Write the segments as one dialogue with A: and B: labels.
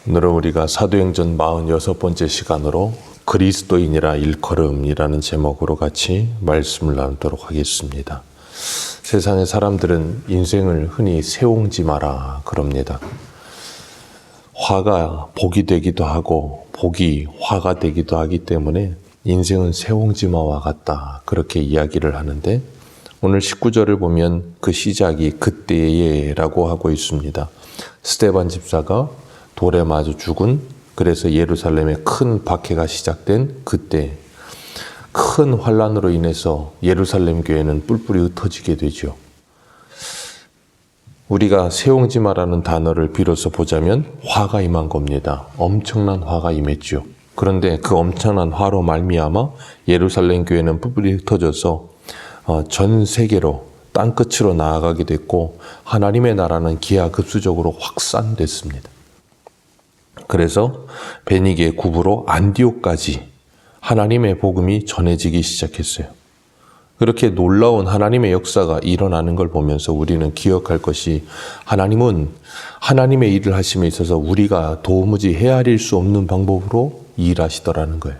A: 오늘은 우리가 사도행전 46번째 시간으로 그리스도인이라 일컬음이라는 제목으로 같이 말씀을 나누도록 하겠습니다. 세상의 사람들은 인생을 흔히 세옹지 마라 그럽니다. 화가 복이 되기도 하고 복이 화가 되기도 하기 때문에 인생은 세옹지마와 같다 그렇게 이야기를 하는데, 오늘 19절을 보면 그 시작이 그때에 라고 하고 있습니다. 스데반 집사가 돌에 맞아 죽은, 그래서 예루살렘에 큰 박해가 시작된 그때, 큰 환란으로 인해서 예루살렘 교회는 뿔뿔이 흩어지게 되죠. 우리가 세옹지마라는 단어를 비로소 보자면 화가 임한 겁니다. 엄청난 화가 임했죠. 그런데 그 엄청난 화로 말미암아 예루살렘 교회는 뿔뿔이 흩어져서 전 세계로 땅끝으로 나아가게 됐고, 하나님의 나라는 기하급수적으로 확산됐습니다. 그래서 베니게 구브로 안디옥까지 하나님의 복음이 전해지기 시작했어요. 그렇게 놀라운 하나님의 역사가 일어나는 걸 보면서 우리는 기억할 것이, 하나님은 하나님의 일을 하심에 있어서 우리가 도무지 헤아릴 수 없는 방법으로 일하시더라는 거예요.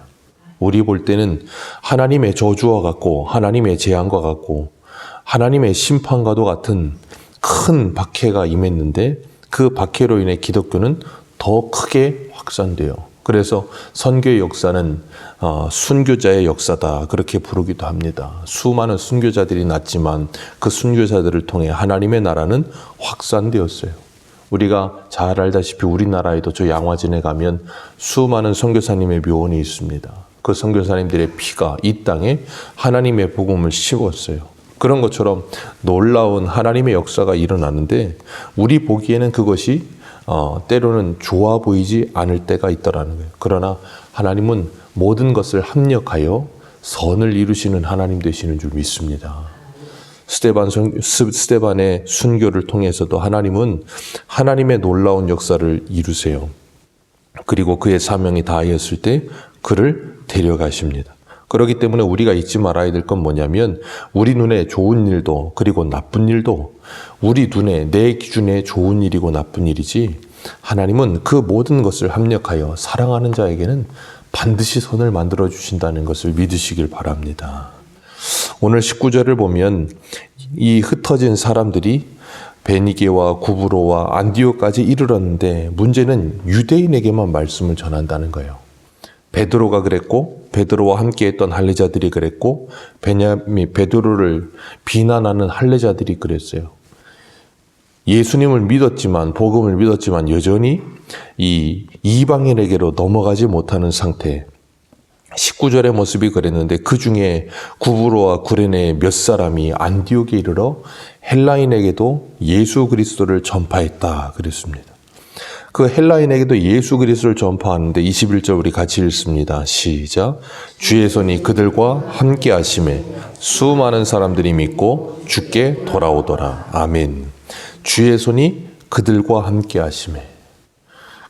A: 우리 볼 때는 하나님의 저주와 같고 하나님의 재앙과 같고 하나님의 심판과도 같은 큰 박해가 임했는데, 그 박해로 인해 기독교는 더 크게 확산돼요. 그래서 선교의 역사는 순교자의 역사다 그렇게 부르기도 합니다. 수많은 순교자들이 났지만 그 순교자들을 통해 하나님의 나라는 확산되었어요. 우리가 잘 알다시피 우리나라에도 저 양화진에 가면 수많은 선교사님의 묘원이 있습니다. 그 선교사님들의 피가 이 땅에 하나님의 복음을 심었어요. 그런 것처럼 놀라운 하나님의 역사가 일어나는데, 우리 보기에는 그것이 때로는 좋아 보이지 않을 때가 있더라는 거예요. 그러나 하나님은 모든 것을 합력하여 선을 이루시는 하나님 되시는 줄 믿습니다. 스데반의 순교를 통해서도 하나님은 하나님의 놀라운 역사를 이루세요. 그리고 그의 사명이 다하였을 때 그를 데려가십니다. 그렇기 때문에 우리가 잊지 말아야 될 건 뭐냐면, 우리 눈에 좋은 일도 그리고 나쁜 일도 우리 눈에, 내 기준에 좋은 일이고 나쁜 일이지, 하나님은 그 모든 것을 합력하여 사랑하는 자에게는 반드시 선을 만들어 주신다는 것을 믿으시길 바랍니다. 오늘 19절을 보면 이 흩어진 사람들이 베니게와 구브로와 안디옥까지 이르렀는데, 문제는 유대인에게만 말씀을 전한다는 거예요. 베드로가 그랬고, 베드로와 함께했던 할례자들이 그랬고, 베드로를 비난하는 할례자들이 그랬어요. 예수님을 믿었지만, 복음을 믿었지만 여전히 이 이방인에게로 넘어가지 못하는 상태. 19절의 모습이 그랬는데, 그 중에 구브로와 구레네의 몇 사람이 안디옥에 이르러 헬라인에게도 예수 그리스도를 전파했다 그랬습니다. 그 헬라인에게도 예수 그리스도를 전파하는데 21절 우리 같이 읽습니다. 시작. 주의 손이 그들과 함께 하심에 수많은 사람들이 믿고 주께 돌아오더라. 아멘. 주의 손이 그들과 함께 하심에,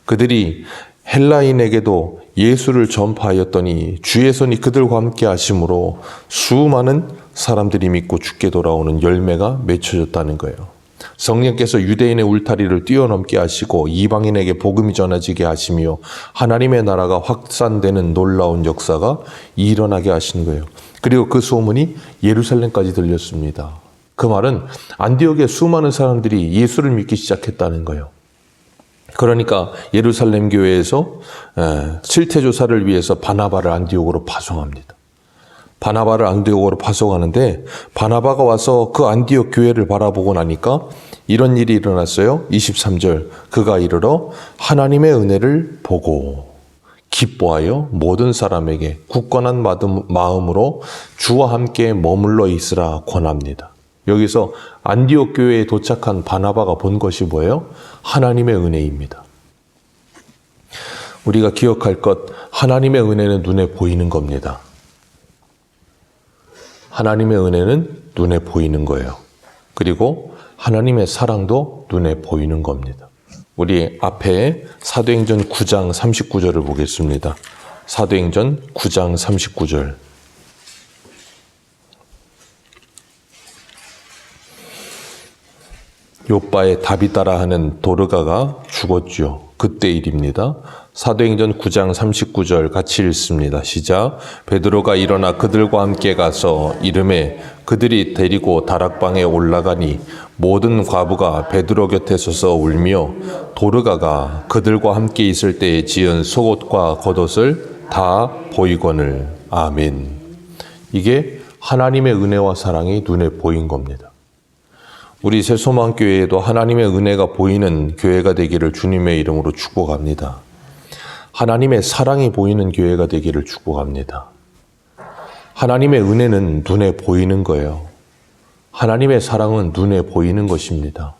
A: 그들이 헬라인에게도 예수를 전파하였더니 주의 손이 그들과 함께 하심으로 수많은 사람들이 믿고 주께 돌아오는 열매가 맺혀졌다는 거예요. 성령께서 유대인의 울타리를 뛰어넘게 하시고 이방인에게 복음이 전해지게 하시며 하나님의 나라가 확산되는 놀라운 역사가 일어나게 하신 거예요. 그리고 그 소문이 예루살렘까지 들렸습니다. 그 말은 안디옥의 수많은 사람들이 예수를 믿기 시작했다는 거예요. 그러니까 예루살렘 교회에서 실태조사를 위해서 바나바를 안디옥으로 파송합니다. 바나바를 안디옥으로 파송하는데, 바나바가 와서 그 안디옥 교회를 바라보고 나니까 이런 일이 일어났어요. 23절. 그가 이르러 하나님의 은혜를 보고 기뻐하여 모든 사람에게 굳건한 마음으로 주와 함께 머물러 있으라 권합니다. 여기서 안디옥 교회에 도착한 바나바가 본 것이 뭐예요? 하나님의 은혜입니다. 우리가 기억할 것, 하나님의 은혜는 눈에 보이는 겁니다. 하나님의 은혜는 눈에 보이는 거예요. 그리고 하나님의 사랑도 눈에 보이는 겁니다. 우리 앞에 사도행전 9장 39절을 보겠습니다. 사도행전 9장 39절. 요빠의 다비다라 하는 도르가가 죽었죠. 그때 일입니다. 사도행전 9장 39절 같이 읽습니다. 시작. 베드로가 일어나 그들과 함께 가서 이르매 그들이 데리고 다락방에 올라가니 모든 과부가 베드로 곁에 서서 울며 도르가가 그들과 함께 있을 때에 지은 속옷과 겉옷을 다 보이거늘. 아멘. 이게 하나님의 은혜와 사랑이 눈에 보인 겁니다. 우리 새소망교회에도 하나님의 은혜가 보이는 교회가 되기를 주님의 이름으로 축복합니다. 하나님의 사랑이 보이는 교회가 되기를 축복합니다. 하나님의 은혜는 눈에 보이는 거예요. 하나님의 사랑은 눈에 보이는 것입니다.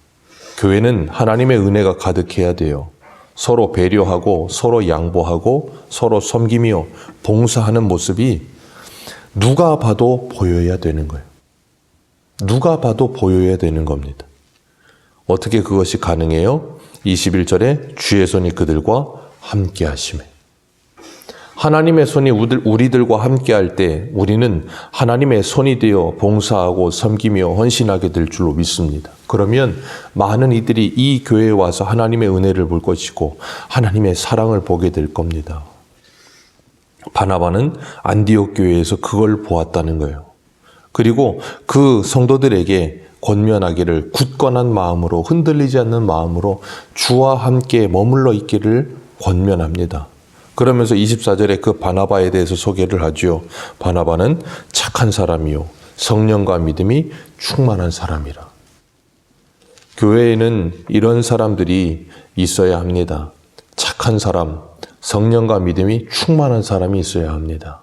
A: 교회는 하나님의 은혜가 가득해야 돼요. 서로 배려하고 서로 양보하고 서로 섬기며 봉사하는 모습이 누가 봐도 보여야 되는 거예요. 누가 봐도 보여야 되는 겁니다. 어떻게 그것이 가능해요? 21절에 주의 손이 그들과 함께 하시매. 하나님의 손이 우리들과 함께 할 때 우리는 하나님의 손이 되어 봉사하고 섬기며 헌신하게 될 줄로 믿습니다. 그러면 많은 이들이 이 교회에 와서 하나님의 은혜를 볼 것이고 하나님의 사랑을 보게 될 겁니다. 바나바는 안디옥 교회에서 그걸 보았다는 거예요. 그리고 그 성도들에게 권면하기를 굳건한 마음으로 흔들리지 않는 마음으로 주와 함께 머물러 있기를 권면합니다. 그러면서 24절에 그 바나바에 대해서 소개를 하죠. 바나바는 착한 사람이요 성령과 믿음이 충만한 사람이라. 교회에는 이런 사람들이 있어야 합니다. 착한 사람, 성령과 믿음이 충만한 사람이 있어야 합니다.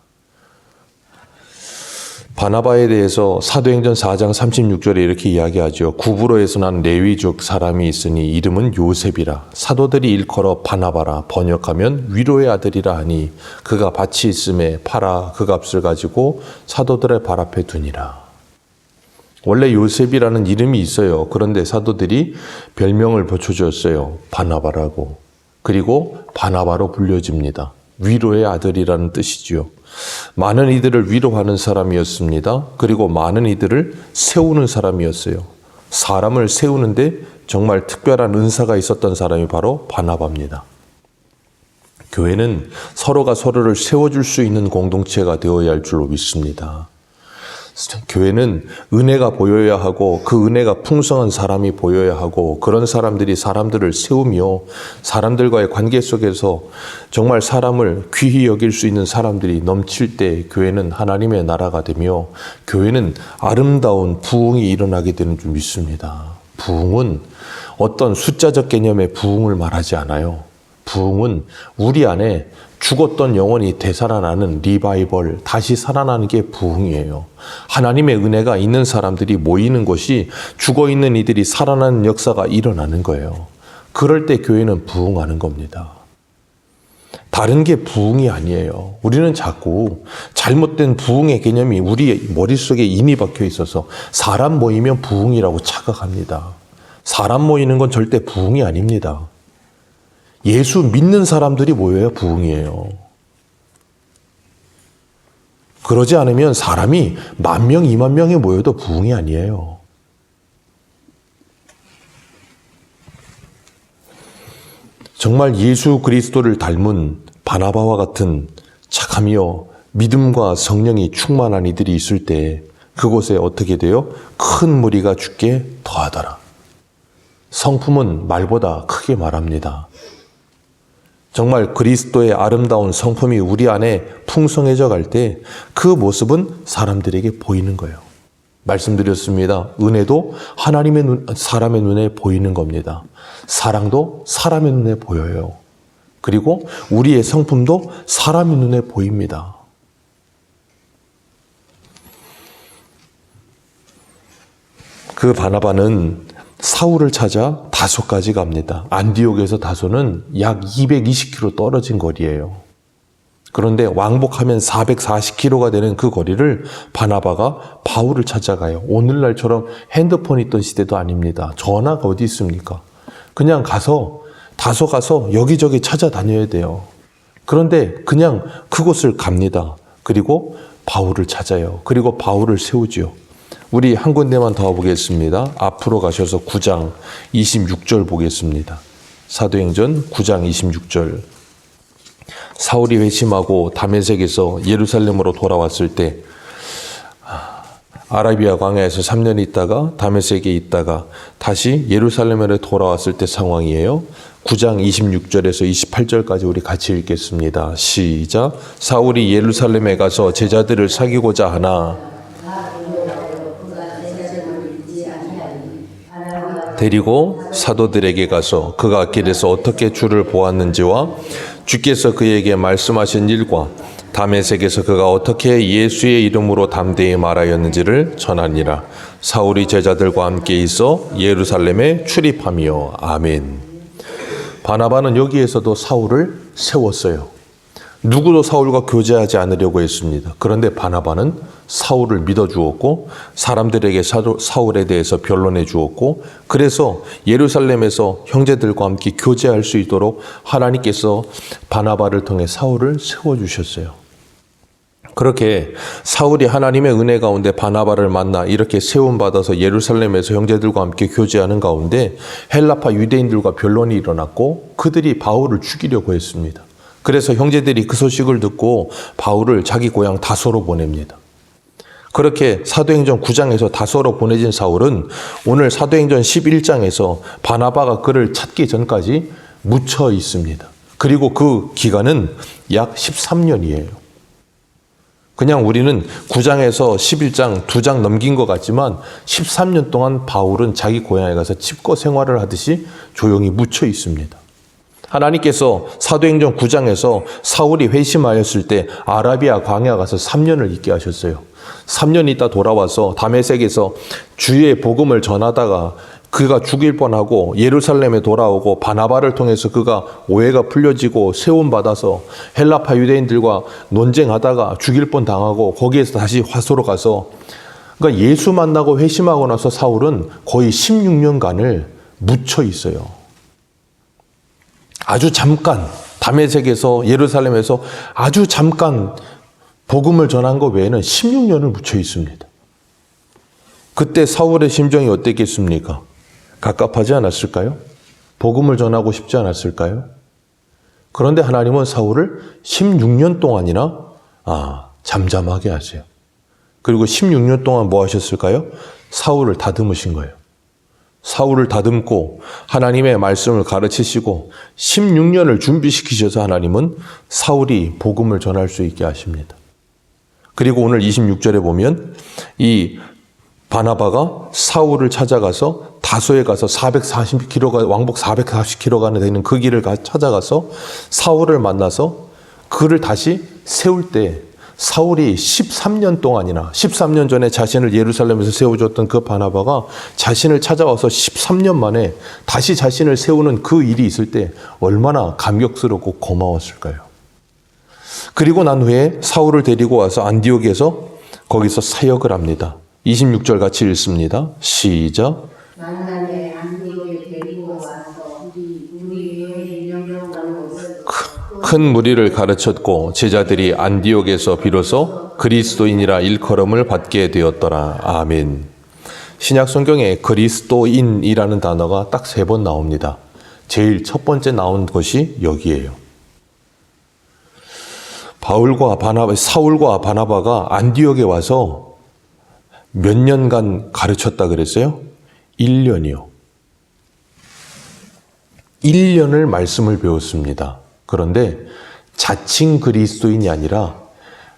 A: 바나바에 대해서 사도행전 4장 36절에 이렇게 이야기하죠. 구브로에서 난 레위족 사람이 있으니 이름은 요셉이라. 사도들이 일컬어 바나바라 번역하면 위로의 아들이라 하니 그가 밭이 있음에 팔아 그 값을 가지고 사도들의 발 앞에 두니라. 원래 요셉이라는 이름이 있어요. 그런데 사도들이 별명을 붙여줬어요. 바나바라고. 그리고 바나바로 불려집니다. 위로의 아들이라는 뜻이지요. 많은 이들을 위로하는 사람이었습니다. 그리고 많은 이들을 세우는 사람이었어요. 사람을 세우는데 정말 특별한 은사가 있었던 사람이 바로 바나바입니다. 교회는 서로가 서로를 세워줄 수 있는 공동체가 되어야 할 줄로 믿습니다. 교회는 은혜가 보여야 하고 그 은혜가 풍성한 사람이 보여야 하고 그런 사람들이 사람들을 세우며 사람들과의 관계 속에서 정말 사람을 귀히 여길 수 있는 사람들이 넘칠 때 교회는 하나님의 나라가 되며 교회는 아름다운 부흥이 일어나게 되는 줄 믿습니다. 부흥은 어떤 숫자적 개념의 부흥을 말하지 않아요. 부흥은 우리 안에 죽었던 영혼이 되살아나는 리바이벌, 다시 살아나는 게 부흥이에요. 하나님의 은혜가 있는 사람들이 모이는 것이 죽어있는 이들이 살아나는 역사가 일어나는 거예요. 그럴 때 교회는 부흥하는 겁니다. 다른 게 부흥이 아니에요. 우리는 자꾸 잘못된 부흥의 개념이 우리 머릿속에 인이 박혀 있어서 사람 모이면 부흥이라고 착각합니다. 사람 모이는 건 절대 부흥이 아닙니다. 예수 믿는 사람들이 모여야 부흥이에요. 그러지 않으면 사람이 10,000명, 20,000명이 모여도 부흥이 아니에요. 정말 예수 그리스도를 닮은 바나바와 같은 착하며 믿음과 성령이 충만한 이들이 있을 때 그곳에 어떻게 돼요? 큰 무리가 죽게 더하더라. 성품은 말보다 크게 말합니다. 정말 그리스도의 아름다운 성품이 우리 안에 풍성해져 갈 때 그 모습은 사람들에게 보이는 거예요. 말씀드렸습니다. 은혜도 사람의 눈에 보이는 겁니다. 사랑도 사람의 눈에 보여요. 그리고 우리의 성품도 사람의 눈에 보입니다. 그 바나바는 사울을 찾아 다소까지 갑니다. 안디옥에서 다소는 약 220km 떨어진 거리예요. 그런데 왕복하면 440km가 되는 그 거리를 바나바가 바울을 찾아가요. 오늘날처럼 핸드폰 있던 시대도 아닙니다. 전화가 어디 있습니까? 그냥 다소 가서 여기저기 찾아다녀야 돼요. 그런데 그냥 그곳을 갑니다. 그리고 바울을 찾아요. 그리고 바울을 세우지요. 우리 한 군데만 더 보겠습니다. 앞으로 가셔서 9장 26절 보겠습니다. 사도행전 9장 26절. 사울이 회심하고 다메섹에서 예루살렘으로 돌아왔을 때 아라비아 광야에서 3년 있다가 다메섹에 있다가 다시 예루살렘으로 돌아왔을 때 상황이에요. 9장 26절에서 28절까지 우리 같이 읽겠습니다. 시작. 사울이 예루살렘에 가서 제자들을 사귀고자 하나 데리고 사도들에게 가서 그가 길에서 어떻게 주를 보았는지와 주께서 그에게 말씀하신 일과 다메섹에서 그가 어떻게 예수의 이름으로 담대히 말하였는지를 전하니라. 사울이 제자들과 함께 있어 예루살렘에 출입하며. 아멘. 바나바는 여기에서도 사울을 세웠어요. 누구도 사울과 교제하지 않으려고 했습니다. 그런데 바나바는 사울을 믿어주었고 사람들에게 사울에 대해서 변론해 주었고 그래서 예루살렘에서 형제들과 함께 교제할 수 있도록 하나님께서 바나바를 통해 사울을 세워주셨어요. 그렇게 사울이 하나님의 은혜 가운데 바나바를 만나 이렇게 세움받아서 예루살렘에서 형제들과 함께 교제하는 가운데 헬라파 유대인들과 변론이 일어났고 그들이 바울을 죽이려고 했습니다. 그래서 형제들이 그 소식을 듣고 바울을 자기 고향 다소로 보냅니다. 그렇게 사도행전 9장에서 다소로 보내진 사울은 오늘 사도행전 11장에서 바나바가 그를 찾기 전까지 묻혀 있습니다. 그리고 그 기간은 약 13년이에요. 그냥 우리는 9장에서 11장 2장 넘긴 것 같지만 13년 동안 바울은 자기 고향에 가서 집거 생활을 하듯이 조용히 묻혀 있습니다. 하나님께서 사도행전 9장에서 사울이 회심하였을 때 아라비아 광야 가서 3년을 있게 하셨어요. 3년 있다 돌아와서 다메섹에서 주의 복음을 전하다가 그가 죽일 뻔하고 예루살렘에 돌아오고 바나바를 통해서 그가 오해가 풀려지고 세움받아서 헬라파 유대인들과 논쟁하다가 죽일 뻔 당하고 거기에서 다시 화소로 가서 그러니까 예수 만나고 회심하고 나서 사울은 거의 16년간을 묻혀 있어요. 아주 잠깐 다메섹에서 예루살렘에서 아주 잠깐 복음을 전한 것 외에는 16년을 묻혀 있습니다. 그때 사울의 심정이 어땠겠습니까? 갑갑하지 않았을까요? 복음을 전하고 싶지 않았을까요? 그런데 하나님은 사울을 16년 동안이나 잠잠하게 하세요. 그리고 16년 동안 뭐 하셨을까요? 사울을 다듬으신 거예요. 사울을 다듬고 하나님의 말씀을 가르치시고 16년을 준비시키셔서 하나님은 사울이 복음을 전할 수 있게 하십니다. 그리고 오늘 26절에 보면 이 바나바가 사울을 찾아가서 다소에 가서 440km가 왕복 440km가 되는 그 길을 찾아가서 사울을 만나서 그를 다시 세울 때 사울이 13년 동안이나 13년 전에 자신을 예루살렘에서 세워줬던 그 바나바가 자신을 찾아와서 13년 만에 다시 자신을 세우는 그 일이 있을 때 얼마나 감격스럽고 고마웠을까요? 그리고 난 후에 사울을 데리고 와서 안디옥에서 거기서 사역을 합니다. 26절 같이 읽습니다. 시작.
B: 만난에 안디옥에 데리고 와서 우리 교회 1년 가는 곳을
A: 큰 무리를 가르쳤고 제자들이 안디옥에서 비로소 그리스도인이라 일컬음을 받게 되었더라. 아멘. 신약 성경에 그리스도인이라는 단어가 딱 3번 나옵니다. 제일 첫 번째 나온 것이 여기에요. 사울과 바나바가 안디옥에 와서 몇 년간 가르쳤다 그랬어요? 1년이요. 1년을 말씀을 배웠습니다. 그런데 자칭 그리스도인이 아니라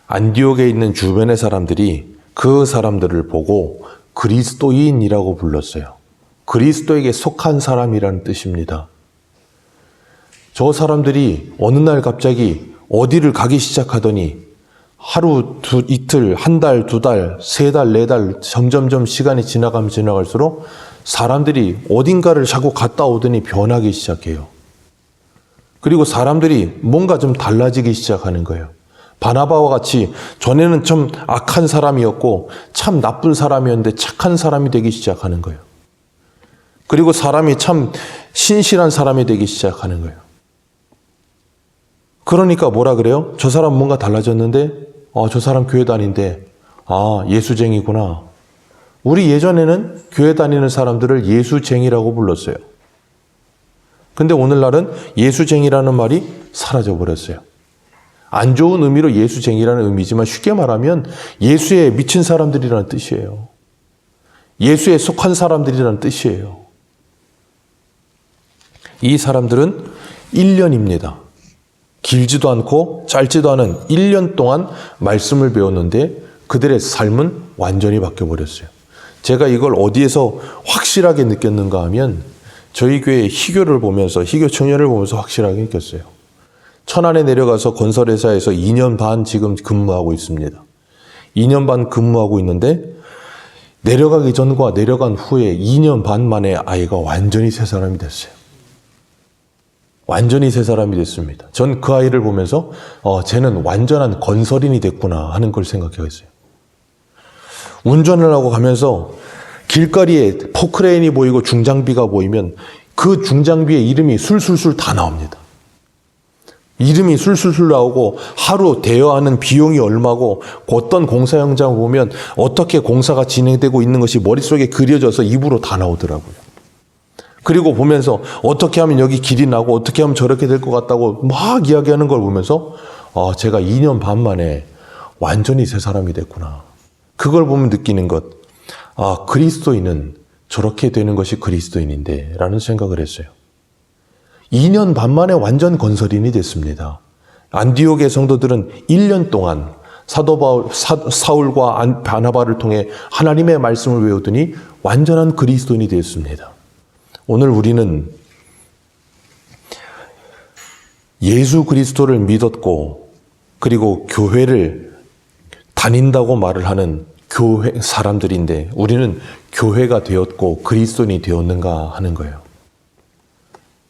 A: 안디옥에 있는 주변의 사람들이 그 사람들을 보고 그리스도인이라고 불렀어요. 그리스도에게 속한 사람이라는 뜻입니다. 저 사람들이 어느 날 갑자기 어디를 가기 시작하더니 하루, 이틀, 한 달, 2달, 3달, 4달 점점점 시간이 지나가면 지나갈수록 사람들이 어딘가를 자꾸 갔다 오더니 변하기 시작해요. 그리고 사람들이 뭔가 좀 달라지기 시작하는 거예요. 바나바와 같이 전에는 좀 악한 사람이었고 참 나쁜 사람이었는데 착한 사람이 되기 시작하는 거예요. 그리고 사람이 참 신실한 사람이 되기 시작하는 거예요. 그러니까 뭐라 그래요? 저 사람 뭔가 달라졌는데 저 사람 교회 다닌대. 예수쟁이구나. 우리 예전에는 교회 다니는 사람들을 예수쟁이라고 불렀어요. 근데 오늘날은 예수쟁이라는 말이 사라져버렸어요. 안 좋은 의미로 예수쟁이라는 의미지만 쉽게 말하면 예수에 미친 사람들이라는 뜻이에요. 예수에 속한 사람들이라는 뜻이에요. 이 사람들은 1년입니다. 길지도 않고 짧지도 않은 1년 동안 말씀을 배웠는데 그들의 삶은 완전히 바뀌어버렸어요. 제가 이걸 어디에서 확실하게 느꼈는가 하면 저희 교회 희교를 보면서, 희교 청년을 보면서 확실하게 느꼈어요. 천안에 내려가서 건설회사에서 2년 반 지금 근무하고 있습니다. 2년 반 근무하고 있는데 내려가기 전과 내려간 후에 2년 반 만에 아이가 완전히 새 사람이 됐어요. 완전히 새 사람이 됐습니다. 전 그 아이를 보면서 쟤는 완전한 건설인이 됐구나 하는 걸 생각했어요. 운전을 하고 가면서 길거리에 포크레인이 보이고 중장비가 보이면 그 중장비의 이름이 술술술 다 나옵니다. 이름이 술술술 나오고 하루 대여하는 비용이 얼마고 어떤 공사 현장을 보면 어떻게 공사가 진행되고 있는 것이 머릿속에 그려져서 입으로 다 나오더라고요. 그리고 보면서 어떻게 하면 여기 길이 나고 어떻게 하면 저렇게 될 것 같다고 막 이야기하는 걸 보면서 제가 2년 반 만에 완전히 새 사람이 됐구나. 그걸 보면 느끼는 것, 그리스도인은 저렇게 되는 것이 그리스도인인데 라는 생각을 했어요. 2년 반 만에 완전 건설인이 됐습니다. 안디옥의 성도들은 1년 동안 사울과 바나바를 통해 하나님의 말씀을 외우더니 완전한 그리스도인이 되었습니다. 오늘 우리는 예수 그리스도를 믿었고 그리고 교회를 다닌다고 말을 하는 교회 사람들인데 우리는 교회가 되었고 그리스도인이 되었는가 하는 거예요.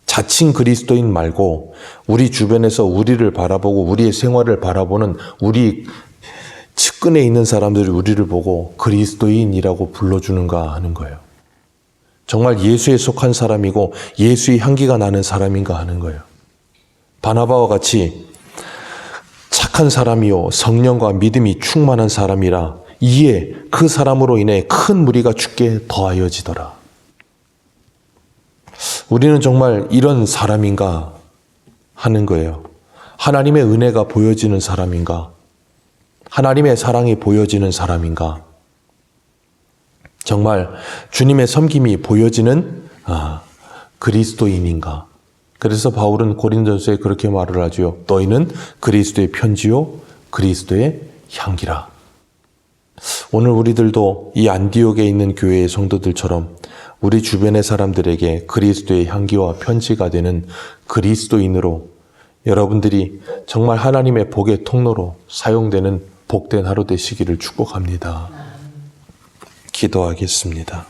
A: 자칭 그리스도인 말고 우리 주변에서 우리를 바라보고 우리의 생활을 바라보는 우리 측근에 있는 사람들이 우리를 보고 그리스도인이라고 불러주는가 하는 거예요. 정말 예수에 속한 사람이고 예수의 향기가 나는 사람인가 하는 거예요. 바나바와 같이 착한 사람이요 성령과 믿음이 충만한 사람이라 이에 그 사람으로 인해 큰 무리가 주께 더하여지더라. 우리는 정말 이런 사람인가 하는 거예요. 하나님의 은혜가 보여지는 사람인가? 하나님의 사랑이 보여지는 사람인가? 정말 주님의 섬김이 보여지는 그리스도인인가? 그래서 바울은 고린도전서에 그렇게 말을 하죠. 너희는 그리스도의 편지요 그리스도의 향기라. 오늘 우리들도 이 안디옥에 있는 교회의 성도들처럼 우리 주변의 사람들에게 그리스도의 향기와 편지가 되는 그리스도인으로 여러분들이 정말 하나님의 복의 통로로 사용되는 복된 하루 되시기를 축복합니다. 기도하겠습니다.